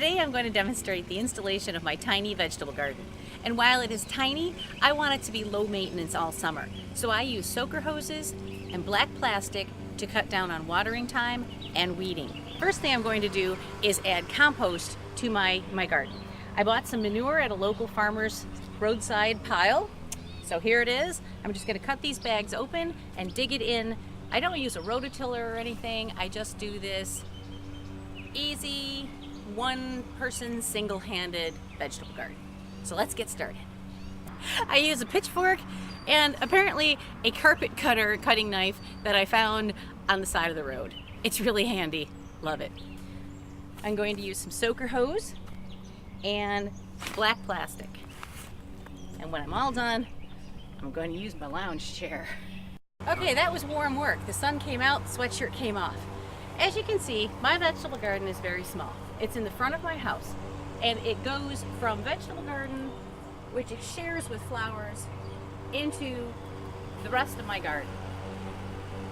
Today I'm going to demonstrate the installation of my tiny vegetable garden. And while it is tiny, I want it to be low maintenance all summer. So I use soaker hoses and black plastic to cut down on watering time and weeding. First thing I'm going to do is add compost to my garden. I bought some manure at a local farmer's roadside pile. So here it is. I'm just going to cut these bags open and dig it in. I don't use a rototiller or anything. I just do this easy, one-person, single-handed vegetable garden. So let's get started. I use a pitchfork and apparently a carpet cutter cutting knife that I found on the side of the road. It's really handy. Love it. I'm going to use some soaker hose and black plastic. And when I'm all done, I'm going to use my lounge chair. Okay, that was warm work. The sun came out, the sweatshirt came off. As you can see, my vegetable garden is very small. It's in the front of my house, and it goes from vegetable garden, which it shares with flowers, into the rest of my garden.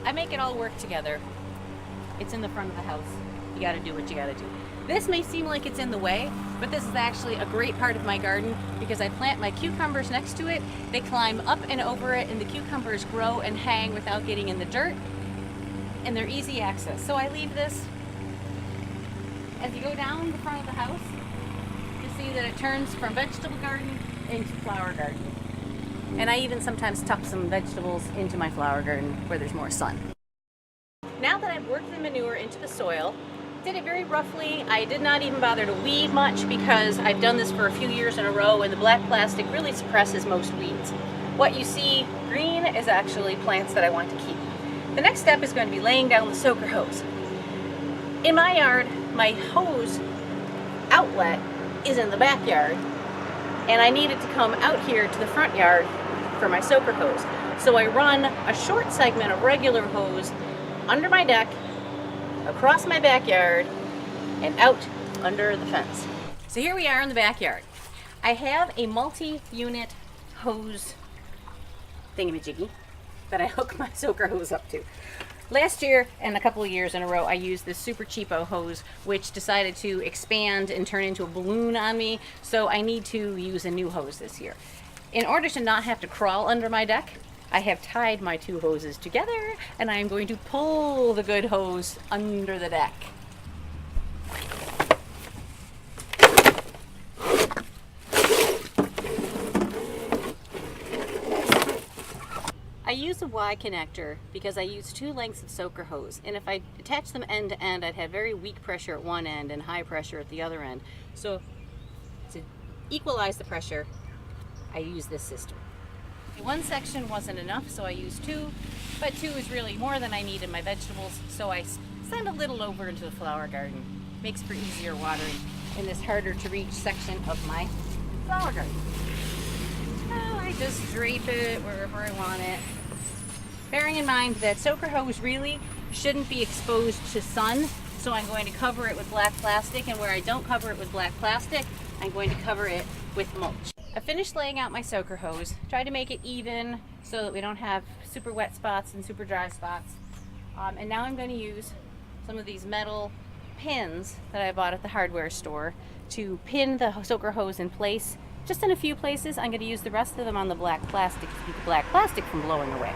I make it all work together. It's in the front of the house. You gotta do what you gotta do. This may seem like it's in the way, but this is actually a great part of my garden because I plant my cucumbers next to it. They climb up and over it, and the cucumbers grow and hang without getting in the dirt, and they're easy access. So I leave this. As you go down the front of the house, you see that it turns from vegetable garden into flower garden. And I even sometimes tuck some vegetables into my flower garden where there's more sun. Now that I've worked the manure into the soil, did it very roughly. I did not even bother to weed much because I've done this for a few years in a row, and the black plastic really suppresses most weeds. What you see green is actually plants that I want to keep. The next step is going to be laying down the soaker hose. In my yard, my hose outlet is in the backyard, and I need it to come out here to the front yard for my soaker hose. So I run a short segment of regular hose under my deck, across my backyard, and out under the fence. So here we are in the backyard. I have a multi-unit hose thingamajiggy that I hook my soaker hose up to. Last year and a couple of years in a row, I used this super cheapo hose, which decided to expand and turn into a balloon on me, so I need to use a new hose this year. In order to not have to crawl under my deck, I have tied my two hoses together, and I am going to pull the good hose under the deck. I use a Y connector because I use two lengths of soaker hose, and if I attach them end to end, I'd have very weak pressure at one end and high pressure at the other end. So to equalize the pressure, I use this system. One section wasn't enough, so I used two, but two is really more than I need in my vegetables, so I send a little over into the flower garden. Makes for easier watering in this harder to reach section of my flower garden. Oh, I just drape it wherever I want it. Bearing in mind that soaker hose really shouldn't be exposed to sun, so I'm going to cover it with black plastic, and where I don't cover it with black plastic, I'm going to cover it with mulch. I finished laying out my soaker hose, tried to make it even so that we don't have super wet spots and super dry spots. And now I'm going to use some of these metal pins that I bought at the hardware store to pin the soaker hose in place. Just in a few places. I'm going to use the rest of them on the black plastic to keep the black plastic from blowing away.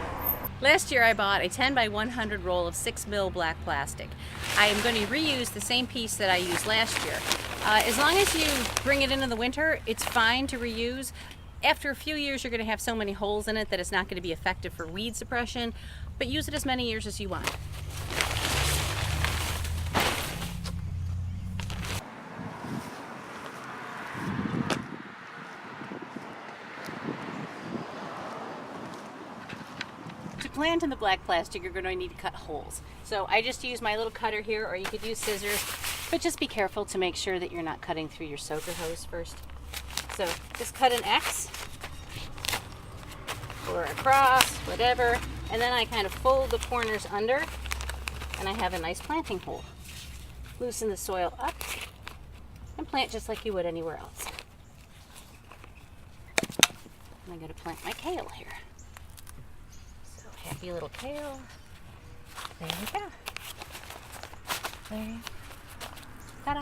Last year I bought a 10 by 100 roll of 6mm black plastic. I am going to reuse the same piece that I used last year. As long as you bring it into the winter, it's fine to reuse. After a few years, you're going to have so many holes in it that it's not going to be effective for weed suppression, but use it as many years as you want. To plant in the black plastic, you're going to need to cut holes. So I just use my little cutter here, or you could use scissors, but just be careful to make sure that you're not cutting through your soaker hose first. So just cut an X or across, whatever, and then I kind of fold the corners under, and I have a nice planting hole. Loosen the soil up and plant just like you would anywhere else. And I'm going to plant my kale here. So happy little kale. There you go. There you go. Ta-da!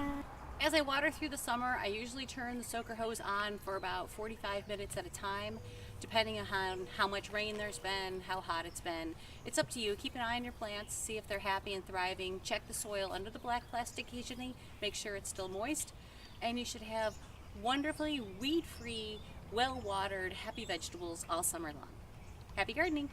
As I water through the summer, I usually turn the soaker hose on for about 45 minutes at a time, depending on how much rain there's been, how hot it's been. It's up to you. Keep an eye on your plants, see if they're happy and thriving. Check the soil under the black plastic occasionally, make sure it's still moist, and you should have wonderfully weed-free, well-watered, happy vegetables all summer long. Happy gardening!